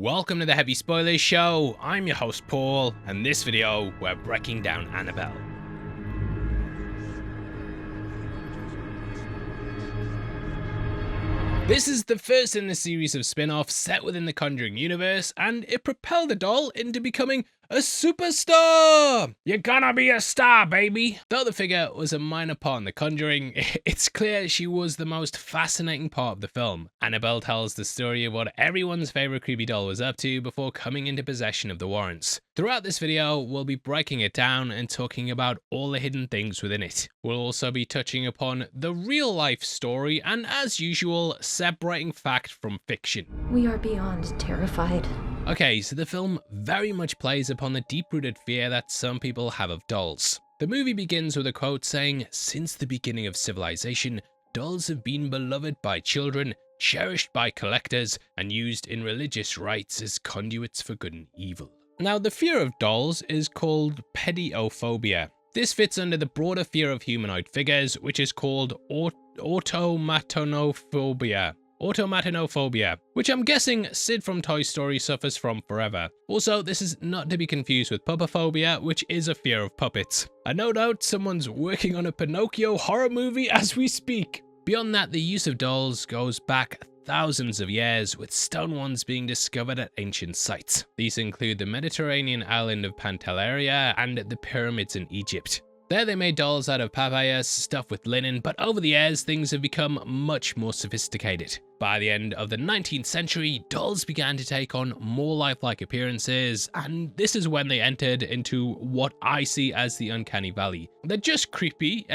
Welcome to the Heavy Spoilers Show. I'm your host Paul, and this video we're breaking down Annabelle. This is the first in a series of spin-offs set within the Conjuring Universe, and it propelled the doll into becoming a superstar! You're gonna be a star, baby! Though the figure was a minor part in The Conjuring, it's clear she was the most fascinating part of the film. Annabelle tells the story of what everyone's favourite creepy doll was up to before coming into possession of the warrants. Throughout this video, we'll be breaking it down and talking about all the hidden things within it. We'll also be touching upon the real-life story and, as usual, separating fact from fiction. We are beyond terrified. Okay, so the film very much plays upon the deep-rooted fear that some people have of dolls. The movie begins with a quote saying, "Since the beginning of civilization, dolls have been beloved by children, cherished by collectors, and used in religious rites as conduits for good and evil." Now, the fear of dolls is called pediophobia. This fits under the broader fear of humanoid figures, which is called automatonophobia. Which I'm guessing Sid from Toy Story suffers from forever. Also, this is not to be confused with puppophobia, which is a fear of puppets. And no doubt someone's working on a Pinocchio horror movie as we speak. Beyond that, the use of dolls goes back thousands of years, with stone ones being discovered at ancient sites. These include the Mediterranean island of Pantelleria and the pyramids in Egypt. There they made dolls out of papyrus, stuffed with linen, but over the years things have become much more sophisticated. By the end of the 19th century, dolls began to take on more lifelike appearances, and this is when they entered into what I see as the uncanny valley. They're just creepy,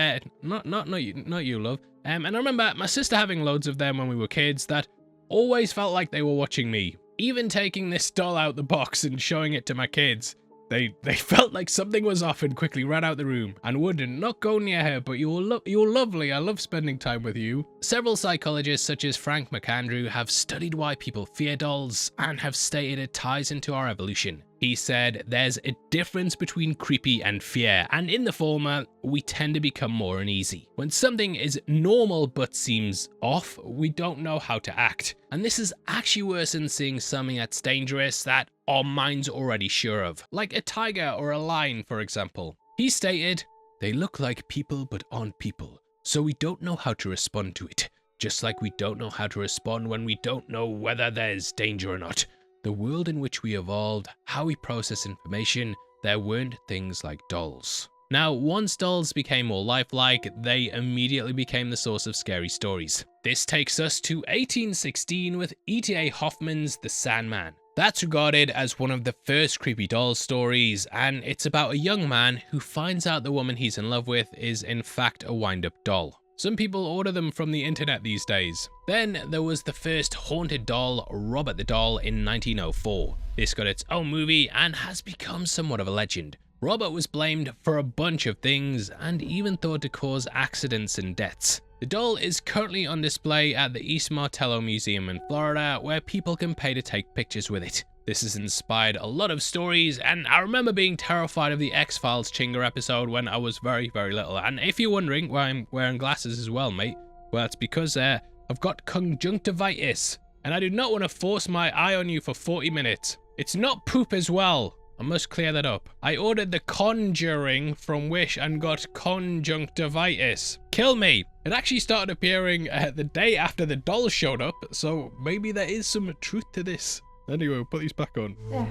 not you, love. And I remember my sister having loads of them when we were kids that always felt like they were watching me. Even taking this doll out the box and showing it to my kids, They felt like something was off and quickly ran out the room and would not go near her, but you're lovely, I love spending time with you. Several psychologists such as Frank McAndrew have studied why people fear dolls and have stated it ties into our evolution. He said there's a difference between creepy and fear, and in the former, we tend to become more uneasy. When something is normal but seems off, we don't know how to act. And this is actually worse than seeing something that's dangerous that our mind's already sure of, like a tiger or a lion, for example. He stated, "They look like people but aren't people, so we don't know how to respond to it, just like we don't know how to respond when we don't know whether there's danger or not. The world in which we evolved, how we process information, there weren't things like dolls." Now, once dolls became more lifelike, they immediately became the source of scary stories. This takes us to 1816 with E.T.A. Hoffman's The Sandman. That's regarded as one of the first creepy doll stories, and it's about a young man who finds out the woman he's in love with is in fact a wind-up doll. Some people order them from the internet these days. Then there was the first haunted doll, Robert the Doll, in 1904. This got its own movie and has become somewhat of a legend. Robert was blamed for a bunch of things and even thought to cause accidents and deaths. The doll is currently on display at the East Martello Museum in Florida, where people can pay to take pictures with it. This has inspired a lot of stories, and I remember being terrified of the X-Files Chinga episode when I was very, very little. And if you're wondering why I'm wearing glasses as well, mate, well, it's because I've got conjunctivitis, and I do not want to force my eye on you for 40 minutes. It's not poop as well. I must clear that up. I ordered the Conjuring from Wish and got conjunctivitis. Kill me. It actually started appearing the day after the doll showed up, so maybe there is some truth to this. Anyway, we'll put these back on. There,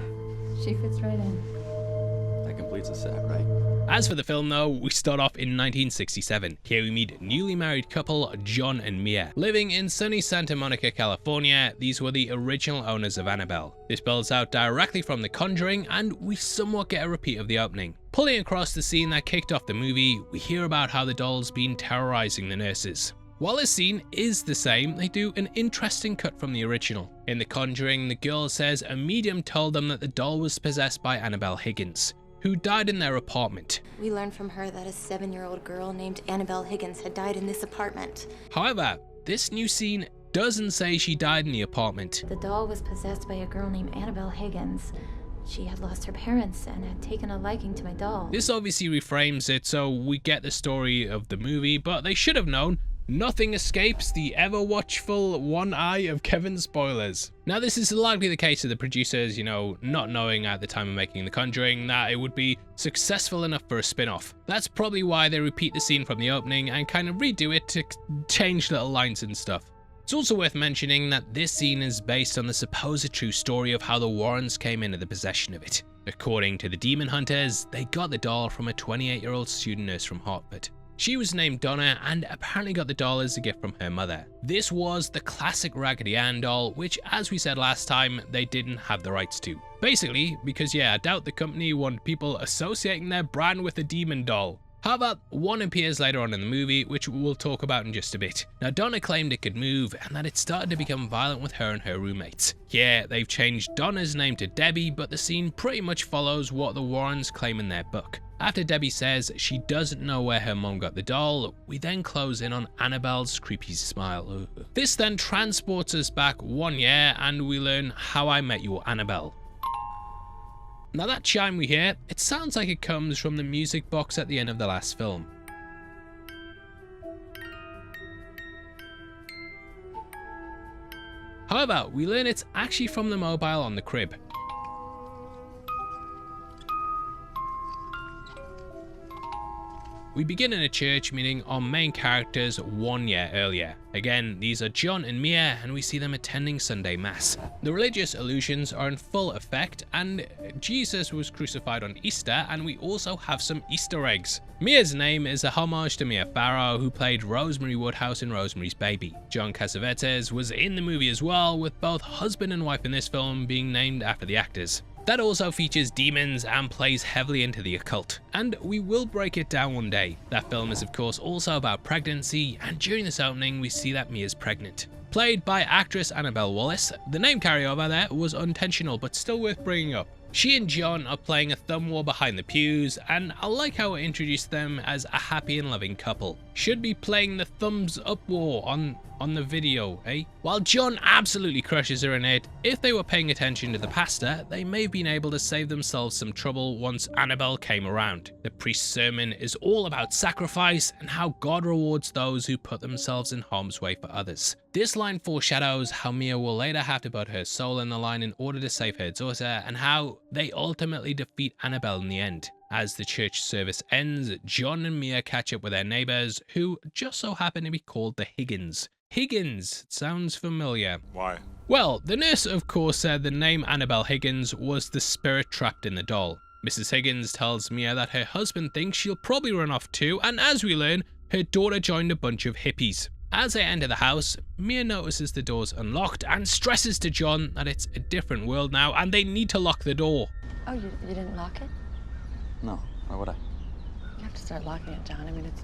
she fits right in. That completes the set, right? As for the film though, we start off in 1967. Here we meet newly married couple John and Mia. Living in sunny Santa Monica, California, these were the original owners of Annabelle. This builds out directly from The Conjuring, and we somewhat get a repeat of the opening. Pulling across the scene that kicked off the movie, we hear about how the doll's been terrorizing the nurses. While this scene is the same, they do an interesting cut from the original. In The Conjuring, the girl says a medium told them that the doll was possessed by Annabelle Higgins, who died in their apartment. We learned from her that a 7-year-old girl named Annabelle Higgins had died in this apartment. However, this new scene doesn't say she died in the apartment. The doll was possessed by a girl named Annabelle Higgins. She had lost her parents and had taken a liking to my doll. This obviously reframes it so we get the story of the movie, but they should have known Nothing escapes the ever-watchful one eye of Kevin's spoilers. Now, this is likely the case of the producers, not knowing at the time of making The Conjuring that it would be successful enough for a spin-off. That's probably why they repeat the scene from the opening and kind of redo it to change little lines and stuff. It's also worth mentioning that this scene is based on the supposed true story of how the Warrens came into the possession of it. According to the demon hunters, they got the doll from a 28-year-old student nurse from Hartford. She was named Donna and apparently got the doll as a gift from her mother. This was the classic Raggedy Ann doll, which, as we said last time, they didn't have the rights to. Basically, because I doubt the company wanted people associating their brand with a demon doll. However, one appears later on in the movie, which we'll talk about in just a bit. Now, Donna claimed it could move and that it started to become violent with her and her roommates. Yeah, they've changed Donna's name to Debbie, but the scene pretty much follows what the Warrens claim in their book. After Debbie says she doesn't know where her mom got the doll, we then close in on Annabelle's creepy smile. This then transports us back 1 year and we learn How I Met Your Annabelle. Now that chime we hear, it sounds like it comes from the music box at the end of the last film. However, we learn it's actually from the mobile on the crib. We begin in a church meeting our main characters 1 year earlier. Again, these are John and Mia, and we see them attending Sunday Mass. The religious allusions are in full effect, and Jesus was crucified on Easter, and we also have some Easter eggs. Mia's name is a homage to Mia Farrow, who played Rosemary Woodhouse in Rosemary's Baby. John Cassavetes was in the movie as well, with both husband and wife in this film being named after the actors. That also features demons and plays heavily into the occult, and we will break it down one day. That film is of course also about pregnancy, and during this opening we see that Mia's pregnant. Played by actress Annabelle Wallis, the name carryover there was unintentional but still worth bringing up. She and John are playing a thumb war behind the pews, and I like how it introduced them as a happy and loving couple. Should be playing the thumbs up war on the video, eh? While John absolutely crushes her in it, if they were paying attention to the pastor, they may have been able to save themselves some trouble once Annabelle came around. The priest's sermon is all about sacrifice and how God rewards those who put themselves in harm's way for others. This line foreshadows how Mia will later have to put her soul in the line in order to save her daughter, and how they ultimately defeat Annabelle in the end. As the church service ends, John and Mia catch up with their neighbors, who just so happen to be called the Higgins. Higgins sounds familiar. Why? Well, the nurse of course said the name Annabelle Higgins was the spirit trapped in the doll. Mrs. Higgins tells Mia that her husband thinks she'll probably run off too, and as we learn, her daughter joined a bunch of hippies. As they enter the house, Mia notices the door's unlocked and stresses to John that it's a different world now and they need to lock the door. Oh, you didn't lock it? No, why would I? You have to start locking it, John. I mean, it's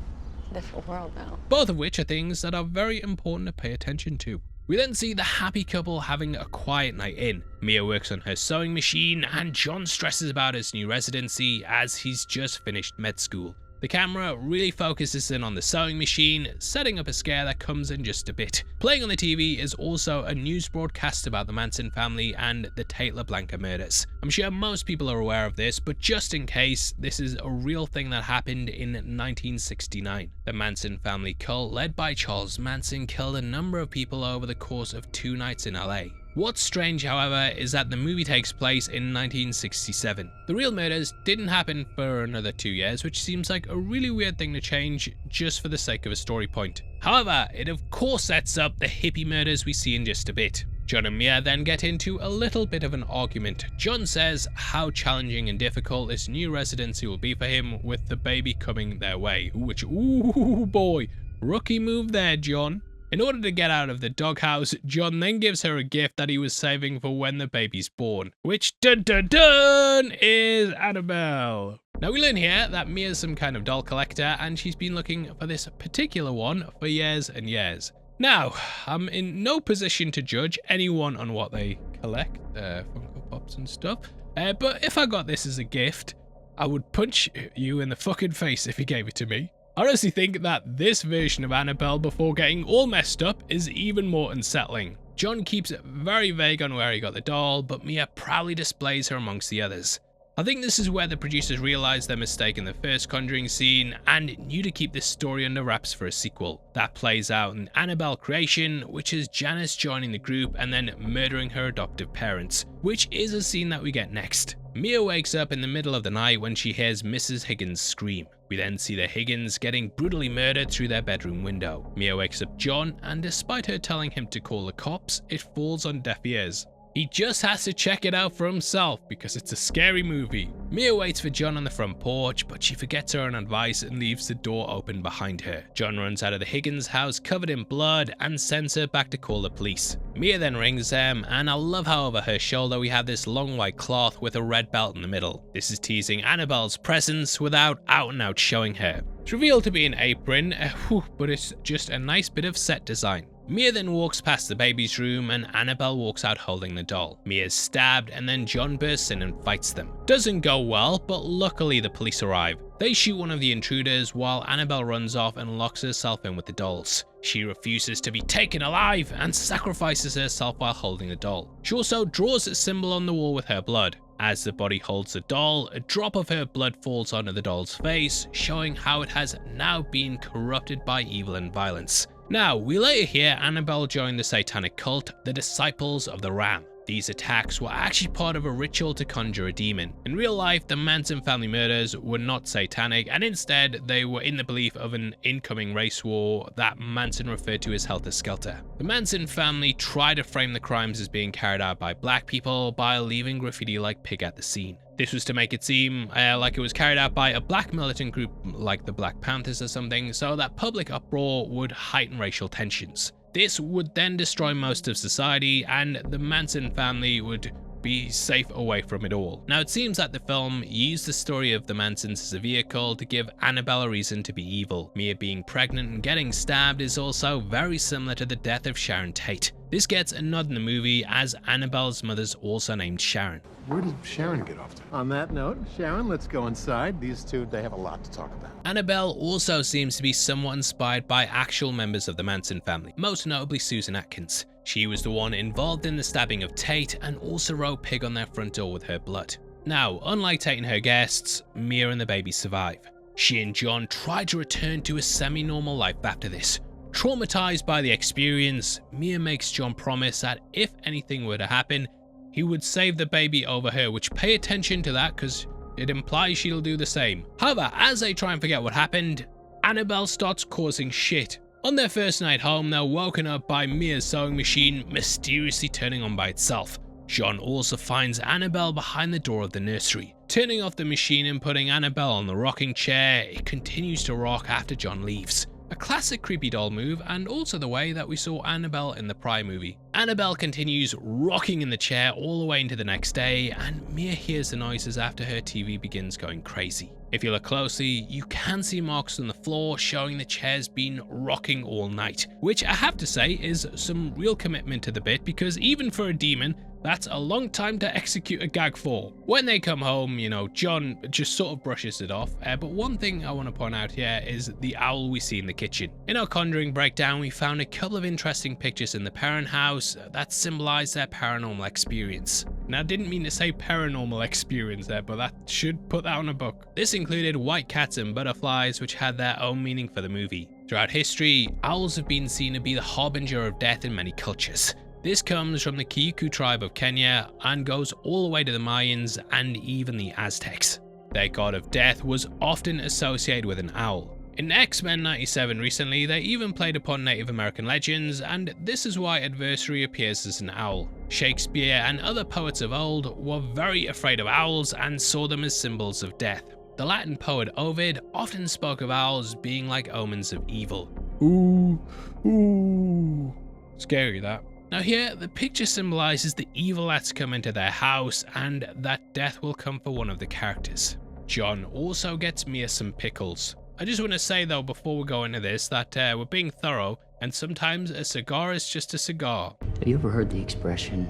a different world now. Both of which are things that are very important to pay attention to. We then see the happy couple having a quiet night in. Mia works on her sewing machine and John stresses about his new residency as he's just finished med school. The camera really focuses in on the sewing machine, setting up a scare that comes in just a bit. Playing on the TV is also a news broadcast about the Manson family and the Tate LaBlanca murders. I'm sure most people are aware of this, but just in case, this is a real thing that happened in 1969. The Manson family cult, led by Charles Manson, killed a number of people over the course of 2 nights in LA. What's strange, however, is that the movie takes place in 1967. The real murders didn't happen for another 2 years, which seems like a really weird thing to change just for the sake of a story point. However, it of course sets up the hippie murders we see in just a bit. John and Mia then get into a little bit of an argument. John says how challenging and difficult this new residency will be for him with the baby coming their way, which, ooh boy, rookie move there, John. In order to get out of the doghouse, John then gives her a gift that he was saving for when the baby's born, which dun dun dun is Annabelle. Now we learn here that Mia's some kind of doll collector and she's been looking for this particular one for years and years. Now, I'm in no position to judge anyone on what they collect, Funko Pops and stuff, but if I got this as a gift, I would punch you in the fucking face if you gave it to me. I honestly think that this version of Annabelle before getting all messed up is even more unsettling. John keeps it very vague on where he got the doll, but Mia proudly displays her amongst the others. I think this is where the producers realized their mistake in the first Conjuring scene and knew to keep this story under wraps for a sequel. That plays out in Annabelle Creation, which is Janice joining the group and then murdering her adoptive parents, which is a scene that we get next. Mia wakes up in the middle of the night when she hears Mrs. Higgins scream. We then see the Higgins getting brutally murdered through their bedroom window. Mia wakes up John, and despite her telling him to call the cops, it falls on deaf ears. He just has to check it out for himself because it's a scary movie. Mia waits for John on the front porch, but she forgets her own advice and leaves the door open behind her. John runs out of the Higgins house covered in blood and sends her back to call the police. Mia then rings them, and I love how over her shoulder we have this long white cloth with a red belt in the middle. This is teasing Annabelle's presence without out and out showing her. It's revealed to be an apron, but it's just a nice bit of set design. Mia then walks past the baby's room and Annabelle walks out holding the doll. Mia's stabbed and then John bursts in and fights them. Doesn't go well, but luckily the police arrive. They shoot one of the intruders while Annabelle runs off and locks herself in with the dolls. She refuses to be taken alive and sacrifices herself while holding the doll. She also draws a symbol on the wall with her blood. As the body holds the doll, a drop of her blood falls onto the doll's face, showing how it has now been corrupted by evil and violence. Now, we later hear Annabelle join the satanic cult, the Disciples of the Ram. These attacks were actually part of a ritual to conjure a demon. In real life, the Manson family murders were not satanic, and instead they were in the belief of an incoming race war that Manson referred to as Helter Skelter. The Manson family tried to frame the crimes as being carried out by black people by leaving graffiti like pig at the scene. This was to make it seem like it was carried out by a black militant group like the Black Panthers or something, so that public uproar would heighten racial tensions. This would then destroy most of society, and the Manson family would be safe away from it all. Now, it seems that the film used the story of the Mansons as a vehicle to give Annabelle a reason to be evil. Mia being pregnant and getting stabbed is also very similar to the death of Sharon Tate. This gets a nod in the movie as Annabelle's mother's also named Sharon. Where did Sharon get off to? On that note, Sharon, let's go inside. These two, they have a lot to talk about. Annabelle also seems to be somewhat inspired by actual members of the Manson family, most notably Susan Atkins. She was the one involved in the stabbing of Tate and also wrote pig on their front door with her blood. Now, unlike Tate and her guests, Mia and the baby survive. She and John try to return to a semi-normal life after this. Traumatized by the experience, Mia makes John promise that if anything were to happen, he would save the baby over her, which pay attention to that because it implies she'll do the same. However, as they try and forget what happened, Annabelle starts causing shit. On their first night home, they're woken up by Mia's sewing machine mysteriously turning on by itself. John also finds Annabelle behind the door of the nursery. Turning off the machine and putting Annabelle on the rocking chair, it continues to rock after John leaves. A classic creepy doll move, and also the way that we saw Annabelle in the prior movie. Annabelle continues rocking in the chair all the way into the next day, and Mia hears the noises after her TV begins going crazy. If you look closely, you can see marks on the floor showing the chair's been rocking all night, which I have to say is some real commitment to the bit, because even for a demon, that's a long time to execute a gag for. When they come home, John just sort of brushes it off, but one thing I want to point out here is the owl we see in the kitchen. In our Conjuring breakdown, we found a couple of interesting pictures in the parent house that symbolize their paranormal experience. Now, I didn't mean to say paranormal experience there, but that should put that on a book. This included white cats and butterflies, which had their own meaning for the movie. Throughout history, owls have been seen to be the harbinger of death in many cultures. This comes from the Kikuyu tribe of Kenya and goes all the way to the Mayans and even the Aztecs. Their god of death was often associated with an owl. In X-Men 97 recently, they even played upon Native American legends, and this is why Adversary appears as an owl. Shakespeare and other poets of old were very afraid of owls and saw them as symbols of death. The Latin poet Ovid often spoke of owls being like omens of evil. Ooh. Scary that. Now here, the picture symbolizes the evil that's come into their house and that death will come for one of the characters. John also gets Mia some pickles. I just want to say though, before we go into this, that we're being thorough, and sometimes a cigar is just a cigar. Have you ever heard the expression,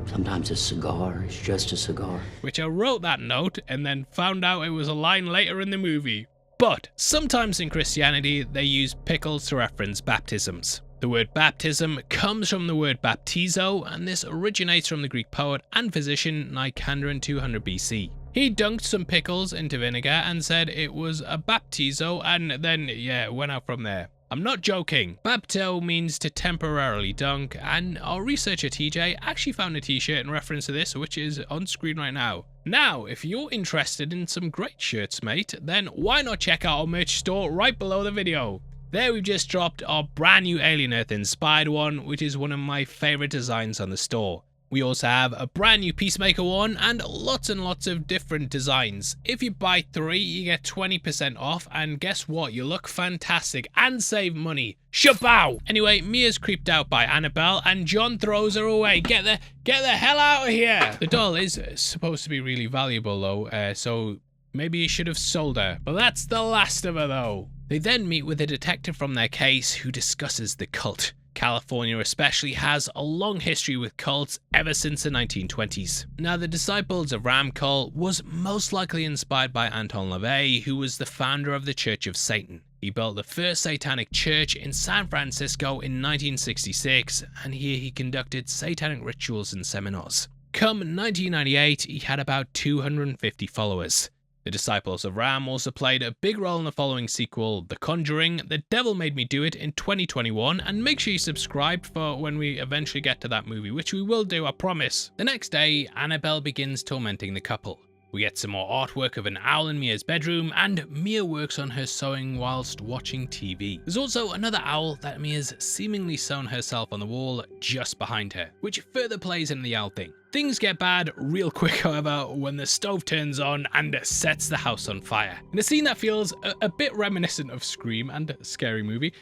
sometimes a cigar is just a cigar? Which I wrote that note and then found out it was a line later in the movie. But sometimes in Christianity, they use pickles to reference baptisms. The word baptism comes from the word baptizo, and this originates from the Greek poet and physician Nicander in 200 BC. He dunked some pickles into vinegar and said it was a baptizo, and then, yeah, went out from there. I'm not joking. Bapto means to temporarily dunk, and our researcher TJ actually found a t-shirt in reference to this, which is on screen right now. Now, if you're interested in some great shirts, mate, then why not check out our merch store right below the video. There we've just dropped our brand new Alien Earth inspired one, which is one of my favorite designs on the store. We also have a brand new Peacemaker one and lots of different designs. If you buy 3, you get 20% off, and guess what? You look fantastic and save money. Shabow! Anyway, Mia's creeped out by Annabelle and John throws her away. Get the hell out of here! The doll is supposed to be really valuable though, so maybe you should have sold her. But that's the last of her though. They then meet with a detective from their case who discusses the cult. California especially has a long history with cults ever since the 1920s. Now, the Disciples of Ram cult was most likely inspired by Anton LaVey, who was the founder of the Church of Satan. He built the first satanic church in San Francisco in 1966, and here he conducted satanic rituals and seminars. Come 1998, he had about 250 followers. The Disciples of Ram also played a big role in the following sequel, The Conjuring, The Devil Made Me Do It in 2021, and make sure you subscribe for when we eventually get to that movie, which we will do, I promise. The next day, Annabelle begins tormenting the couple. We get some more artwork of an owl in Mia's bedroom, and Mia works on her sewing whilst watching TV. There's also another owl that Mia's seemingly sewn herself on the wall just behind her, which further plays into the owl thing. Things get bad real quick, however, when the stove turns on and sets the house on fire. In a scene that feels a bit reminiscent of Scream and a Scary Movie,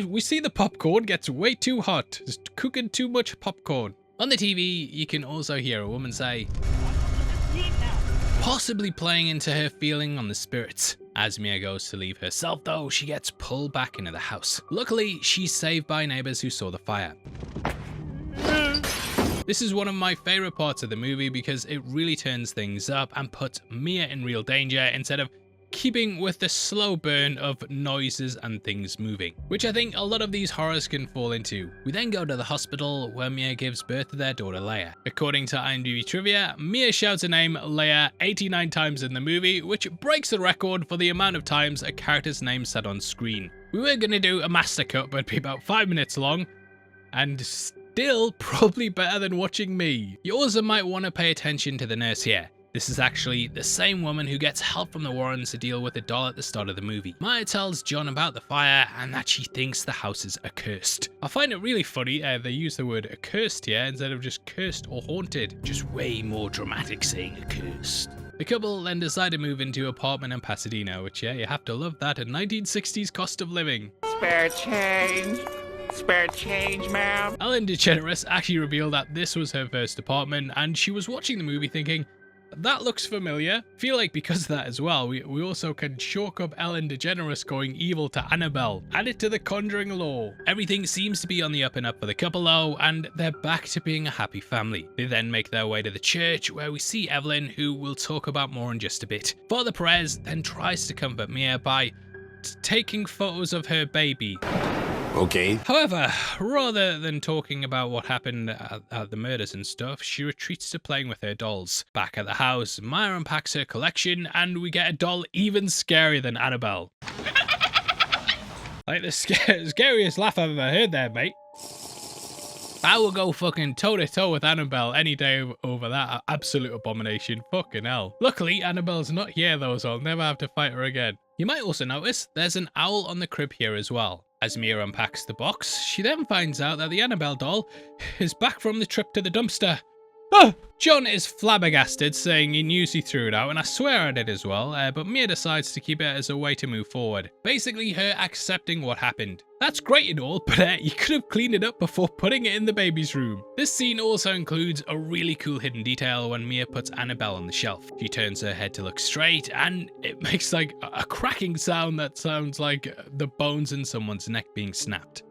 we see the popcorn gets way too hot, just cooking too much popcorn. On the TV, you can also hear a woman say, possibly playing into her feeling on the spirits. As Mia goes to leave herself though, she gets pulled back into the house. Luckily, she's saved by neighbors who saw the fire. This is one of my favorite parts of the movie because it really turns things up and puts Mia in real danger instead of keeping with the slow burn of noises and things moving, which I think a lot of these horrors can fall into. We then go to the hospital where Mia gives birth to their daughter Leia. According to IMDb trivia, Mia shouts her name Leia 89 times in the movie, which breaks the record for the amount of times a character's name said on screen. We were going to do a master cut, but it'd be about 5 minutes long, and still probably better than watching me. You also might want to pay attention to the nurse here. This is actually the same woman who gets help from the Warrens to deal with the doll at the start of the movie. Maya tells John about the fire and that she thinks the house is accursed. I find it really funny they use the word accursed here instead of just cursed or haunted. Just way more dramatic saying accursed. The couple then decide to move into an apartment in Pasadena, which yeah, you have to love that, a 1960s cost of living. Spare change. Spare change, ma'am. Ellen DeGeneres actually revealed that this was her first apartment and she was watching the movie thinking, that looks familiar. I feel like because of that as well, we also can chalk up Ellen DeGeneres going evil to Annabelle. Add it to the Conjuring lore. Everything seems to be on the up and up for the couple though, and they're back to being a happy family. They then make their way to the church where we see Evelyn, who we'll talk about more in just a bit. Father Perez then tries to comfort Mia by taking photos of her baby. Okay. However, rather than talking about what happened at the murders and stuff, she retreats to playing with her dolls. Back at the house, Maya unpacks her collection and we get a doll even scarier than Annabelle. Like the scariest laugh I've ever heard there, mate. I will go fucking toe to toe with Annabelle any day over that absolute abomination. Fucking hell. Luckily, Annabelle's not here though, so I'll never have to fight her again. You might also notice there's an owl on the crib here as well. As Mia unpacks the box, she then finds out that the Annabelle doll is back from the trip to the dumpster. Oh! John is flabbergasted, saying he knew she threw it out, and I swear I did as well, but Mia decides to keep it as a way to move forward. Basically, her accepting what happened. That's great and all, but you could have cleaned it up before putting it in the baby's room. This scene also includes a really cool hidden detail when Mia puts Annabelle on the shelf. She turns her head to look straight, and it makes like a cracking sound that sounds like the bones in someone's neck being snapped.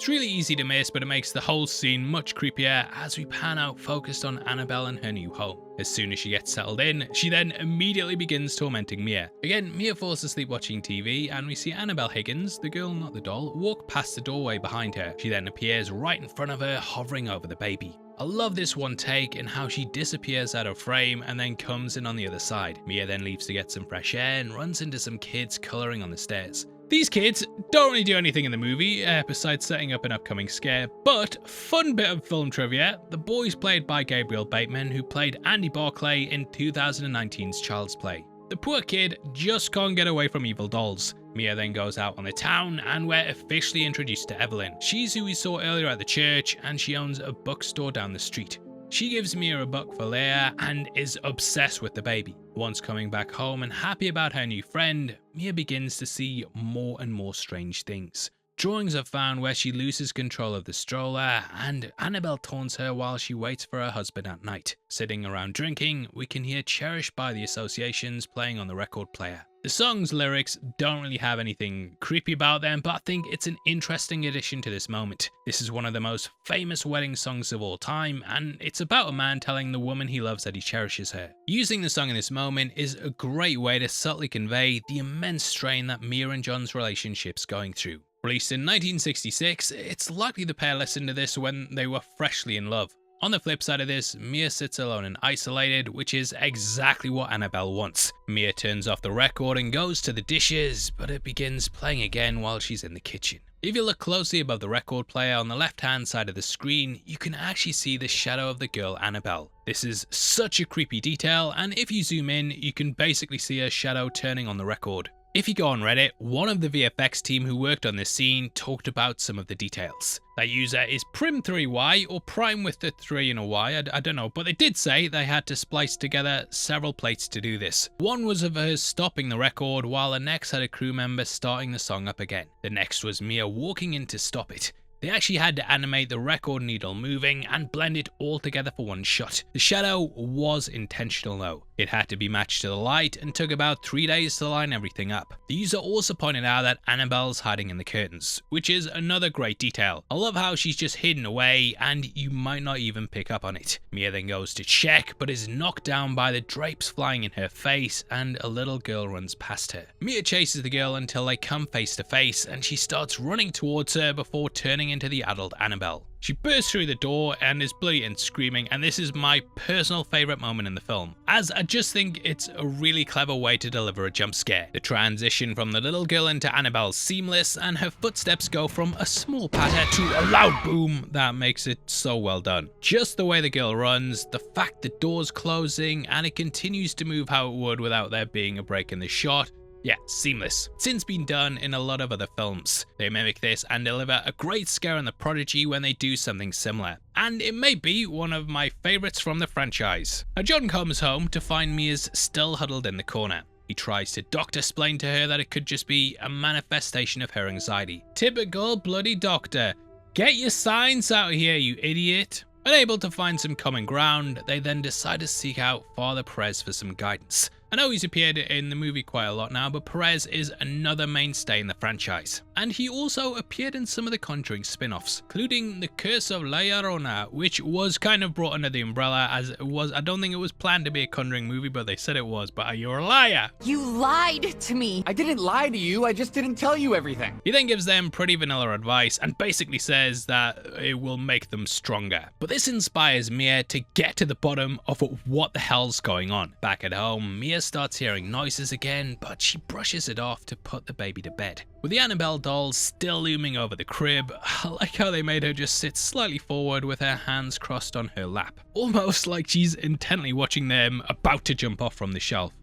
It's really easy to miss, but it makes the whole scene much creepier as we pan out focused on Annabelle and her new home. As soon as she gets settled in, she then immediately begins tormenting Mia. Again, Mia falls asleep watching TV, and we see Annabelle Higgins, the girl not the doll, walk past the doorway behind her. She then appears right in front of her, hovering over the baby. I love this one take and how she disappears out of frame and then comes in on the other side. Mia then leaves to get some fresh air and runs into some kids colouring on the stairs. These kids don't really do anything in the movie, besides setting up an upcoming scare, but fun bit of film trivia, the boy's played by Gabriel Bateman, who played Andy Barclay in 2019's Child's Play. The poor kid just can't get away from evil dolls. Mia then goes out on the town and we're officially introduced to Evelyn. She's who we saw earlier at the church and she owns a bookstore down the street. She gives Mia a book for Leia and is obsessed with the baby. Once coming back home and happy about her new friend, Mia begins to see more and more strange things. Drawings are found where she loses control of the stroller, and Annabelle taunts her while she waits for her husband at night. Sitting around drinking, we can hear Cherished by the Associations playing on the record player. The song's lyrics don't really have anything creepy about them, but I think it's an interesting addition to this moment. This is one of the most famous wedding songs of all time, and it's about a man telling the woman he loves that he cherishes her. Using the song in this moment is a great way to subtly convey the immense strain that Mia and John's relationship's going through. Released in 1966, it's likely the pair listened to this when they were freshly in love. On the flip side of this, Mia sits alone and isolated, which is exactly what Annabelle wants. Mia turns off the record and goes to the dishes, but it begins playing again while she's in the kitchen. If you look closely above the record player on the left hand side of the screen, you can actually see the shadow of the girl Annabelle. This is such a creepy detail, and if you zoom in, you can basically see her shadow turning on the record. If you go on Reddit, one of the VFX team who worked on this scene talked about some of the details. That user is Prim3Y or Prime with the 3 and a Y, I don't know, but they did say they had to splice together several plates to do this. One was of her stopping the record while the next had a crew member starting the song up again. The next was Mia walking in to stop it. They actually had to animate the record needle moving and blend it all together for one shot. The shadow was intentional though. It had to be matched to the light and took about 3 days to line everything up. The user also pointed out that Annabelle's hiding in the curtains, which is another great detail. I love how she's just hidden away and you might not even pick up on it. Mia then goes to check but is knocked down by the drapes flying in her face and a little girl runs past her. Mia chases the girl until they come face to face and she starts running towards her before turning into the adult Annabelle. She bursts through the door and is bloody and screaming, and this is my personal favourite moment in the film, as I just think it's a really clever way to deliver a jump scare. The transition from the little girl into Annabelle's seamless, and her footsteps go from a small patter to a loud boom that makes it so well done. Just the way the girl runs, the fact the door's closing, and it continues to move how it would without there being a break in the shot. Yeah, seamless. Since been done in a lot of other films. They mimic this and deliver a great scare on The Prodigy when they do something similar. And it may be one of my favourites from the franchise. Now John comes home to find Mia's still huddled in the corner. He tries to doctor-splain to her that it could just be a manifestation of her anxiety. Typical bloody doctor. Get your science out here, you idiot. Unable to find some common ground, they then decide to seek out Father Perez for some guidance. I know he's appeared in the movie quite a lot now, but Perez is another mainstay in the franchise. And he also appeared in some of the Conjuring spin-offs, including The Curse of La Llorona, which was kind of brought under the umbrella as it was, I don't think it was planned to be a Conjuring movie, but they said it was, but you're a liar. You lied to me. I didn't lie to you, I just didn't tell you everything. He then gives them pretty vanilla advice and basically says that it will make them stronger. But this inspires Mia to get to the bottom of what the hell's going on. Back at home, Mia starts hearing noises again, but she brushes it off to put the baby to bed. With the Annabelle doll still looming over the crib, I like how they made her just sit slightly forward with her hands crossed on her lap. Almost like she's intently watching them about to jump off from the shelf.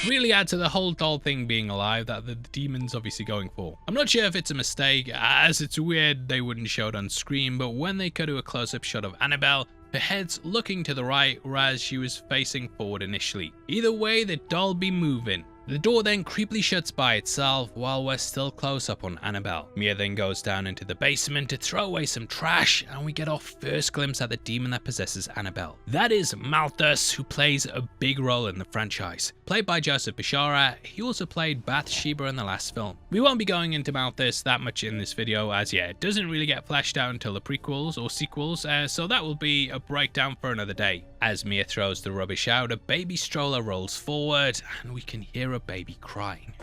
Really add to the whole doll thing being alive that the demon's obviously going for. I'm not sure if it's a mistake, as it's weird they wouldn't show it on screen, but when they cut to a close-up shot of Annabelle, her head's looking to the right, whereas she was facing forward initially. Either way, the doll be moving. The door then creepily shuts by itself while we're still close up on Annabelle. Mia then goes down into the basement to throw away some trash, and we get our first glimpse at the demon that possesses Annabelle. That is Malthus, who plays a big role in the franchise. Played by Joseph Bishara, he also played Bathsheba in the last film. We won't be going into Malthus that much in this video, as yeah, it doesn't really get fleshed out until the prequels or sequels, so that will be a breakdown for another day. As Mia throws the rubbish out, a baby stroller rolls forward, and we can hear a baby crying.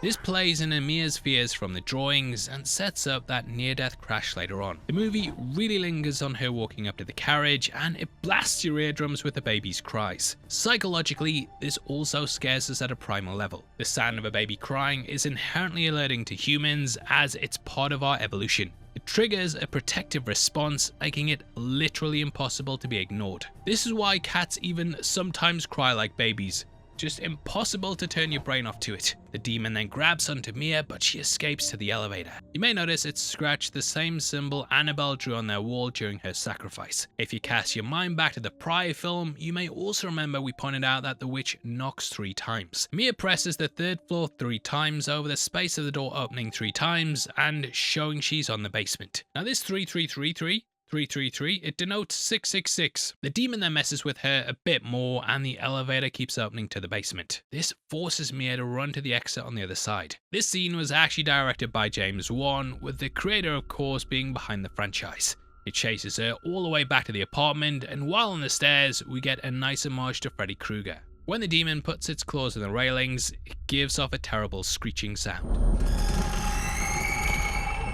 This plays into Mia's fears from the drawings and sets up that near-death crash later on. The movie really lingers on her walking up to the carriage, and it blasts your eardrums with the baby's cries. Psychologically, this also scares us at a primal level. The sound of a baby crying is inherently alerting to humans, as it's part of our evolution. It triggers a protective response, making it literally impossible to be ignored. This is why cats even sometimes cry like babies. Just impossible to turn your brain off to it. The demon then grabs onto Mia, but she escapes to the elevator. You may notice it's scratched the same symbol Annabelle drew on their wall during her sacrifice. If you cast your mind back to the prior film, you may also remember we pointed out that the witch knocks 3 times. Mia presses the 3rd floor 3 times over the space of the door opening 3 times and showing she's on the basement. Now this 3333 333, it denotes 666. The demon then messes with her a bit more, and the elevator keeps opening to the basement. This forces Mia to run to the exit on the other side. This scene was actually directed by James Wan, with the creator of course being behind the franchise. It chases her all the way back to the apartment, and while on the stairs, we get a nice homage to Freddy Krueger. When the demon puts its claws in the railings, it gives off a terrible screeching sound.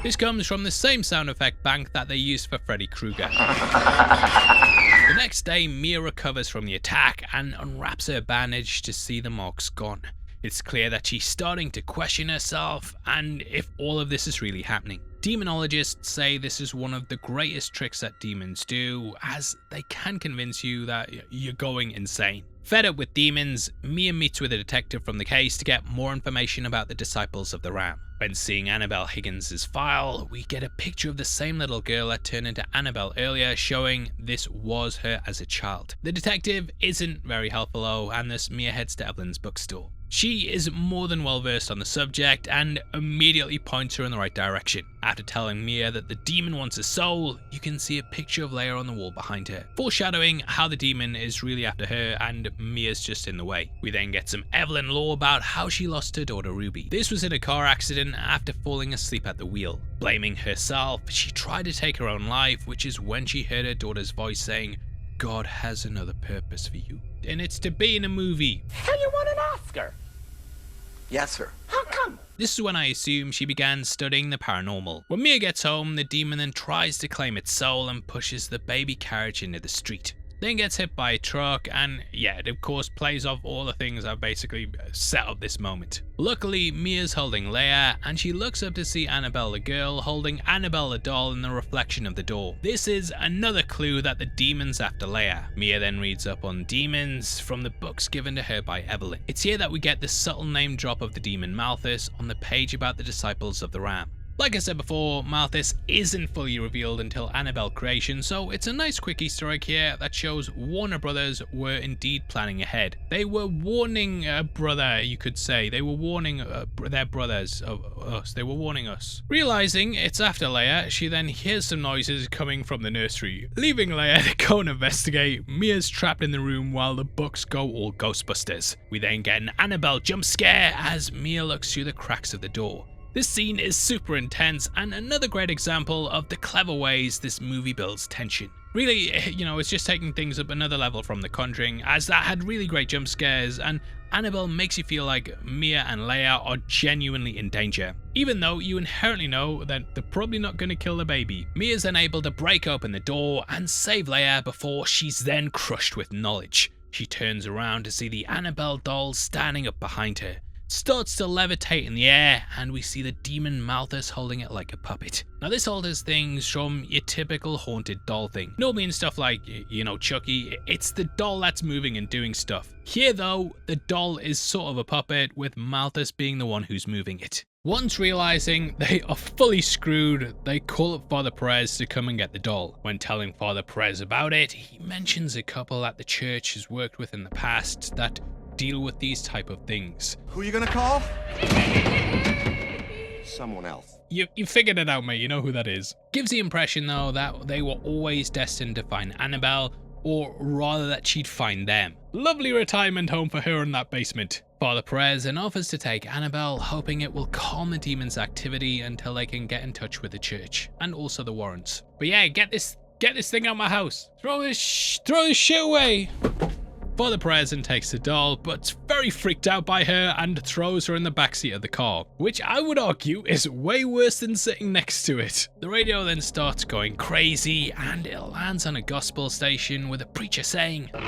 This comes from the same sound effect bank that they used for Freddy Krueger. The next day, Mia recovers from the attack and unwraps her bandage to see the marks gone. It's clear that she's starting to question herself and if all of this is really happening. Demonologists say this is one of the greatest tricks that demons do, as they can convince you that you're going insane. Fed up with demons, Mia meets with a detective from the case to get more information about the Disciples of the Ram. When seeing Annabelle Higgins' file, we get a picture of the same little girl that turned into Annabelle earlier, showing this was her as a child. The detective isn't very helpful though, and thus Mia heads to Evelyn's bookstore. She is more than well versed on the subject and immediately points her in the right direction. After telling Mia that the demon wants a soul, you can see a picture of Leia on the wall behind her, foreshadowing how the demon is really after her and Mia's just in the way. We then get some Evelyn lore about how she lost her daughter Ruby. This was in a car accident after falling asleep at the wheel. Blaming herself, she tried to take her own life, which is when she heard her daughter's voice saying, "God has another purpose for you." And it's to be in a movie. Hell, you want an Oscar? Yes, sir. How come? This is when I assume she began studying the paranormal. When Mia gets home, the demon then tries to claim its soul and pushes the baby carriage into the street. Then gets hit by a truck, and yeah, it of course plays off all the things I've basically set up this moment. Luckily, Mia's holding Leia, and she looks up to see Annabelle the girl holding Annabelle the doll in the reflection of the door. This is another clue that the demon's after Leia. Mia then reads up on demons from the books given to her by Evelyn. It's here that we get the subtle name drop of the demon Malthus on the page about the Disciples of the Ram. Like I said before, Malthus isn't fully revealed until Annabelle creation, so it's a nice quick Easter egg here that shows Warner Brothers were indeed planning ahead. They were warning a brother, you could say. They were warning their brothers of us. They were warning us. Realizing it's after Leia, she then hears some noises coming from the nursery. Leaving Leia to go and investigate, Mia's trapped in the room while the books go all Ghostbusters. We then get an Annabelle jump scare as Mia looks through the cracks of the door. This scene is super intense and another great example of the clever ways this movie builds tension. Really, it's just taking things up another level from The Conjuring, as that had really great jump scares, and Annabelle makes you feel like Mia and Leia are genuinely in danger. Even though you inherently know that they're probably not going to kill the baby. Mia's then able to break open the door and save Leia before she's then crushed with knowledge. She turns around to see the Annabelle doll standing up behind her. Starts to levitate in the air, and we see the demon Malthus holding it like a puppet. Now this alters things from your typical haunted doll thing. Normally in stuff like, Chucky, it's the doll that's moving and doing stuff. Here though, the doll is sort of a puppet, with Malthus being the one who's moving it. Once realizing they are fully screwed, they call up Father Perez to come and get the doll. When telling Father Perez about it, he mentions a couple that the church has worked with in the past that deal with these type of things. Who are you gonna call? Someone else. You figured it out, mate. You know who that is. Gives the impression, though, that they were always destined to find Annabelle, or rather that she'd find them. Lovely retirement home for her in that basement. Father Perez then offers to take Annabelle, hoping it will calm the demon's activity until they can get in touch with the church and also the Warrens. But yeah, get this thing out my house. Throw this shit away. Father Perez then takes the doll, but's very freaked out by her and throws her in the backseat of the car, which I would argue is way worse than sitting next to it. The radio then starts going crazy and it lands on a gospel station with a preacher saying, "May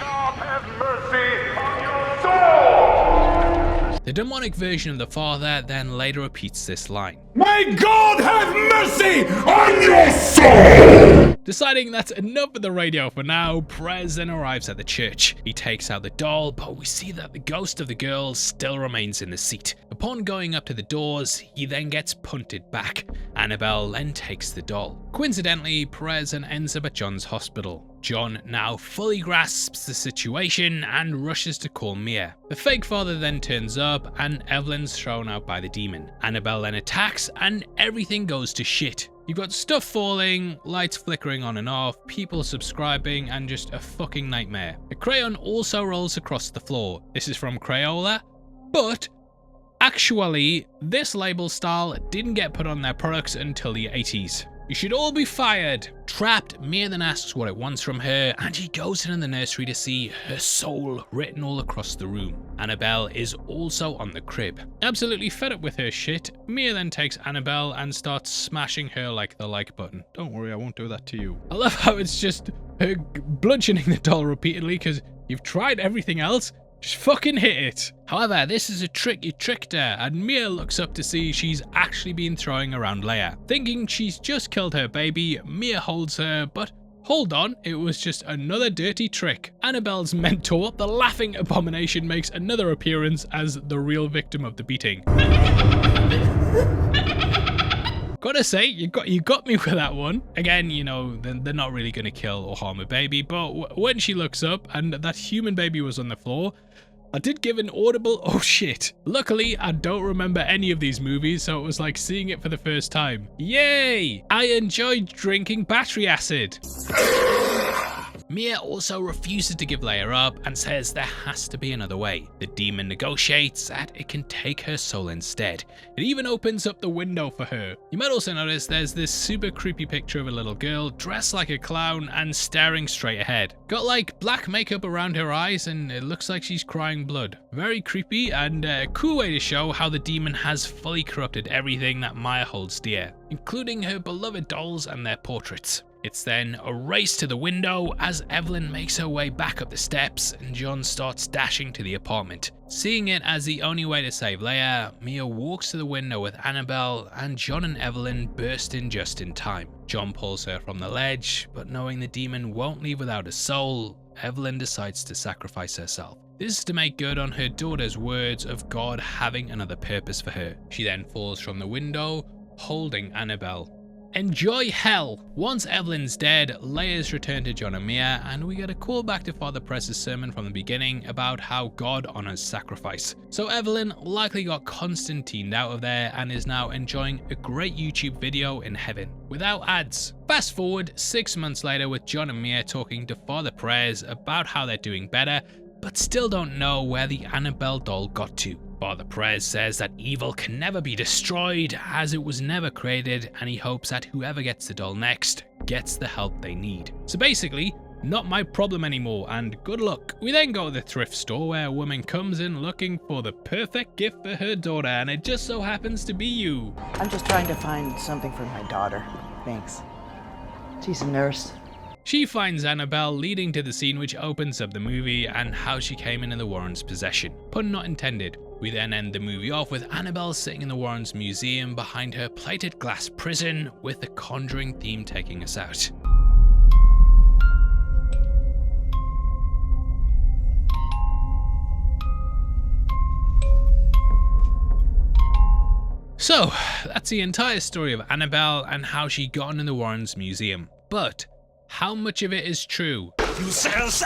God have mercy on your soul!" The demonic version of the father then later repeats this line, "May God have mercy on your soul!" Deciding that's enough of the radio for now, Perez then arrives at the church. He takes out the doll, but we see that the ghost of the girl still remains in the seat. Upon going up to the doors, he then gets punted back. Annabelle then takes the doll. Coincidentally, Perez then ends up at John's hospital. John now fully grasps the situation and rushes to call Mia. The fake father then turns up and Evelyn's thrown out by the demon. Annabelle then attacks and everything goes to shit. You've got stuff falling, lights flickering on and off, people subscribing, and just a fucking nightmare. A crayon also rolls across the floor. This is from Crayola, but actually, this label style didn't get put on their products until the 80s. You should all be fired. Trapped, Mia then asks what it wants from her, and she goes in the nursery to see her soul written all across the room. Annabelle is also on the crib. Absolutely fed up with her shit, Mia then takes Annabelle and starts smashing her like the like button. Don't worry, I won't do that to you. I love how it's just her bludgeoning the doll repeatedly because you've tried everything else. Just fucking hit it. However, this is a trick you tricked her, and Mia looks up to see she's actually been throwing around Leia. Thinking she's just killed her baby, Mia holds her, but hold on, it was just another dirty trick. Annabelle's mentor, the laughing abomination, makes another appearance as the real victim of the beating. Gotta say, you got me with that one. Again, you know, they're not really gonna kill or harm a baby, but when she looks up and that human baby was on the floor, I did give an audible oh shit. Luckily, I don't remember any of these movies, so it was like seeing it for the first time. Yay! I enjoyed drinking battery acid. Mia also refuses to give Leia up and says there has to be another way. The demon negotiates that it can take her soul instead. It even opens up the window for her. You might also notice there's this super creepy picture of a little girl dressed like a clown and staring straight ahead. Got like black makeup around her eyes and it looks like she's crying blood. Very creepy and a cool way to show how the demon has fully corrupted everything that Maya holds dear, including her beloved dolls and their portraits. It's then a race to the window as Evelyn makes her way back up the steps and John starts dashing to the apartment. Seeing it as the only way to save Leia, Mia walks to the window with Annabelle and John and Evelyn burst in just in time. John pulls her from the ledge, but knowing the demon won't leave without a soul, Evelyn decides to sacrifice herself. This is to make good on her daughter's words of God having another purpose for her. She then falls from the window, holding Annabelle. Enjoy hell! Once Evelyn's dead, Leia's returned to John and Mia, and we get a call back to Father Perez's sermon from the beginning about how God honors sacrifice. So Evelyn likely got Constantined out of there and is now enjoying a great YouTube video in heaven, without ads. Fast forward 6 months later with John and Mia talking to Father Perez about how they're doing better, but still don't know where the Annabelle doll got to. Father Perez says that evil can never be destroyed as it was never created, and he hopes that whoever gets the doll next gets the help they need. So basically, not my problem anymore and good luck. We then go to the thrift store where a woman comes in looking for the perfect gift for her daughter, and it just so happens to be you. I'm just trying to find something for my daughter. Thanks. She's a nurse. She finds Annabelle, leading to the scene which opens up the movie and how she came into the Warrens' possession. Pun not intended. We then end the movie off with Annabelle sitting in the Warrens' museum behind her plated glass prison, with the Conjuring theme taking us out. So, that's the entire story of Annabelle and how she got into the Warrens Museum. But how much of it is true? You said it's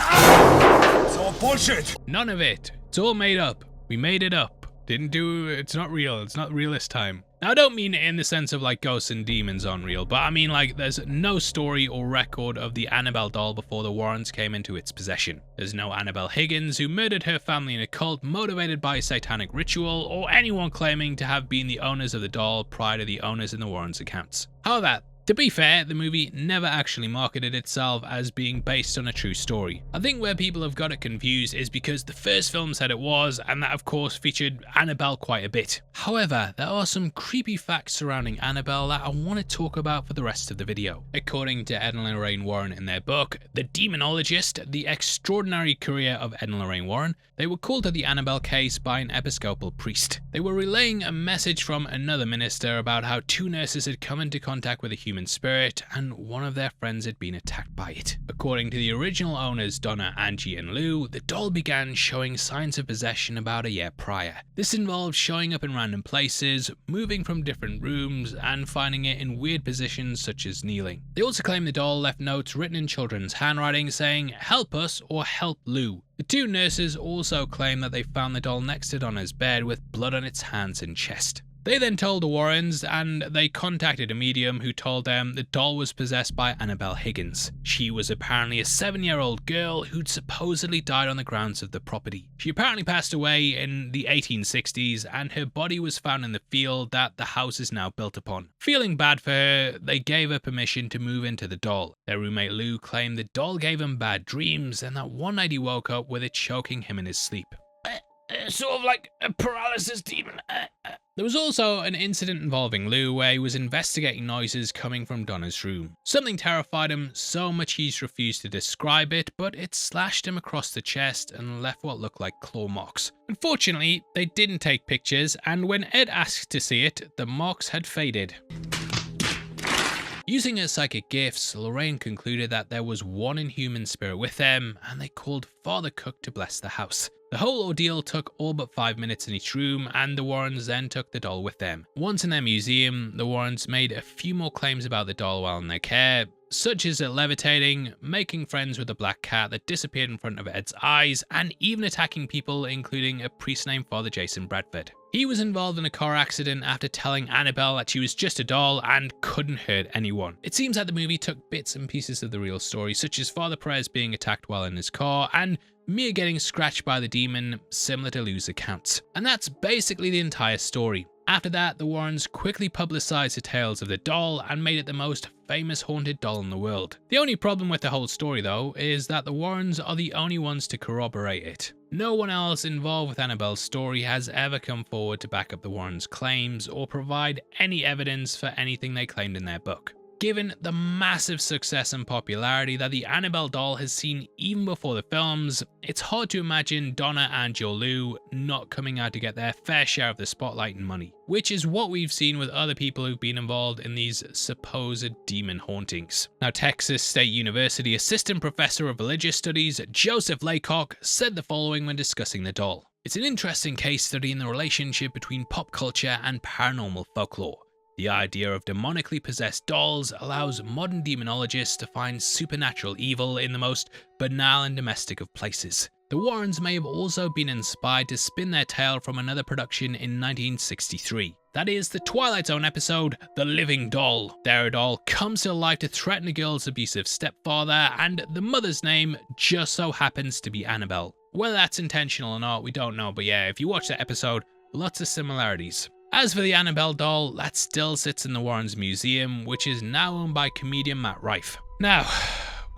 all bullshit! None of it. It's all made up. We made it up. It's not real. It's not real this time. Now, I don't mean it in the sense of like ghosts and demons aren't real, but I mean like there's no story or record of the Annabelle doll before the Warrens came into its possession. There's no Annabelle Higgins who murdered her family in a cult motivated by a satanic ritual, or anyone claiming to have been the owners of the doll prior to the owners in the Warrens' accounts. However, to be fair, the movie never actually marketed itself as being based on a true story. I think where people have got it confused is because the first film said it was, and that of course featured Annabelle quite a bit. However, there are some creepy facts surrounding Annabelle that I want to talk about for the rest of the video. According to Ed and Lorraine Warren in their book, The Demonologist, The Extraordinary Career of Ed and Lorraine Warren, they were called to the Annabelle case by an Episcopal priest. They were relaying a message from another minister about how two nurses had come into contact with a human spirit and one of their friends had been attacked by it. According to the original owners Donna, Angie and Lou, the doll began showing signs of possession about a year prior. This involved showing up in random places, moving from different rooms and finding it in weird positions such as kneeling. They also claim the doll left notes written in children's handwriting saying "help us" or "help Lou." The two nurses also claim that they found the doll next to Donna's bed with blood on its hands and chest. They then told the Warrens, and they contacted a medium who told them the doll was possessed by Annabelle Higgins. She was apparently a 7-year-old girl who'd supposedly died on the grounds of the property. She apparently passed away in the 1860s, and her body was found in the field that the house is now built upon. Feeling bad for her, they gave her permission to move into the doll. Their roommate Lou claimed the doll gave him bad dreams, and that one night he woke up with it choking him in his sleep. Sort of like a paralysis demon. There was also an incident involving Lou where he was investigating noises coming from Donna's room. Something terrified him so much he's refused to describe it, but it slashed him across the chest and left what looked like claw marks. Unfortunately, they didn't take pictures, and when Ed asked to see it, the marks had faded. Using her psychic gifts, Lorraine concluded that there was one inhuman spirit with them, and they called Father Cook to bless the house. The whole ordeal took all but 5 minutes in each room, and the Warrens then took the doll with them. Once in their museum, the Warrens made a few more claims about the doll while in their care, such as it levitating, making friends with a black cat that disappeared in front of Ed's eyes, and even attacking people, including a priest named Father Jason Bradford. He was involved in a car accident after telling Annabelle that she was just a doll and couldn't hurt anyone. It seems that the movie took bits and pieces of the real story, such as Father Perez being attacked while in his car, and Mia getting scratched by the demon, similar to Lou's accounts. And that's basically the entire story. After that, the Warrens quickly publicized the tales of the doll and made it the most famous haunted doll in the world. The only problem with the whole story though is that the Warrens are the only ones to corroborate it. No one else involved with Annabelle's story has ever come forward to back up the Warrens' claims or provide any evidence for anything they claimed in their book. Given the massive success and popularity that the Annabelle doll has seen even before the films, it's hard to imagine Donna and Lou not coming out to get their fair share of the spotlight and money, which is what we've seen with other people who've been involved in these supposed demon hauntings. Now, Texas State University Assistant Professor of Religious Studies Joseph Laycock said the following when discussing the doll. "It's an interesting case study in the relationship between pop culture and paranormal folklore. The idea of demonically possessed dolls allows modern demonologists to find supernatural evil in the most banal and domestic of places. The Warrens may have also been inspired to spin their tale from another production in 1963. That is the Twilight Zone episode, The Living Doll. Their doll comes to life to threaten a girl's abusive stepfather, and the mother's name just so happens to be Annabelle. Whether that's intentional or not, we don't know, but yeah, if you watch that episode, lots of similarities. As for the Annabelle doll, that still sits in the Warrens Museum, which is now owned by comedian Matt Rife. Now,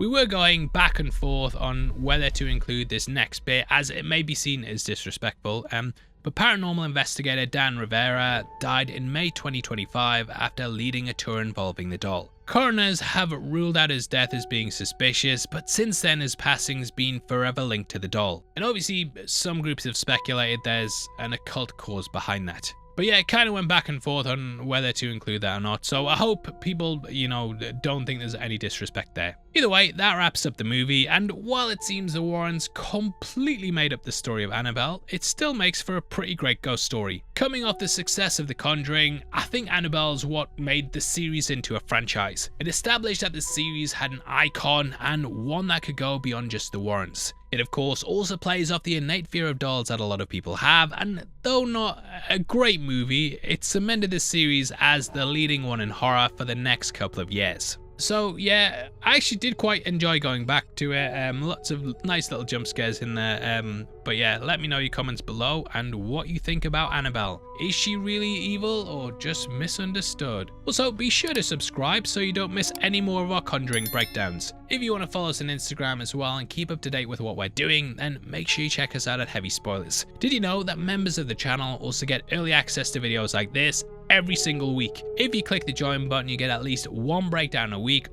we were going back and forth on whether to include this next bit, as it may be seen as disrespectful, but paranormal investigator Dan Rivera died in May 2025 after leading a tour involving the doll. Coroners have ruled out his death as being suspicious, but since then his passing's been forever linked to the doll. And obviously some groups have speculated there's an occult cause behind that. But yeah, it kind of went back and forth on whether to include that or not. So I hope people, you know, don't think there's any disrespect there. Either way, that wraps up the movie, and while it seems the Warrens completely made up the story of Annabelle, it still makes for a pretty great ghost story. Coming off the success of The Conjuring, I think Annabelle's what made the series into a franchise. It established that the series had an icon and one that could go beyond just the Warrens. It of course also plays off the innate fear of dolls that a lot of people have, and though not a great movie, it cemented the series as the leading one in horror for the next couple of years. So yeah, I actually did quite enjoy going back to it. Lots of nice little jump scares in there. But yeah, let me know your comments below and what you think about Annabelle. Is she really evil or just misunderstood? Also, be sure to subscribe so you don't miss any more of our Conjuring breakdowns. If you want to follow us on Instagram as well and keep up to date with what we're doing, then make sure you check us out at Heavy Spoilers. Did you know that members of the channel also get early access to videos like this every single week? If you click the join button, you get at least one breakdown a week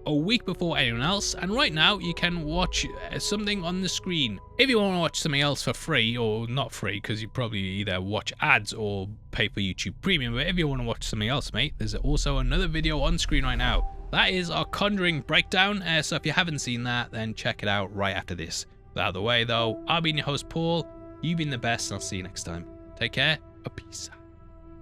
before anyone else, and right now you can watch something on the screen. If you want to watch something else for free, or not free because you probably either watch ads or pay for YouTube Premium, but if you want to watch something else, mate, there's also another video on screen right now. That is our Conjuring breakdown, so if you haven't seen that, then check it out right after this. Out of the way though, I've been your host Paul, you've been the best, and I'll see you next time. Take care, peace out.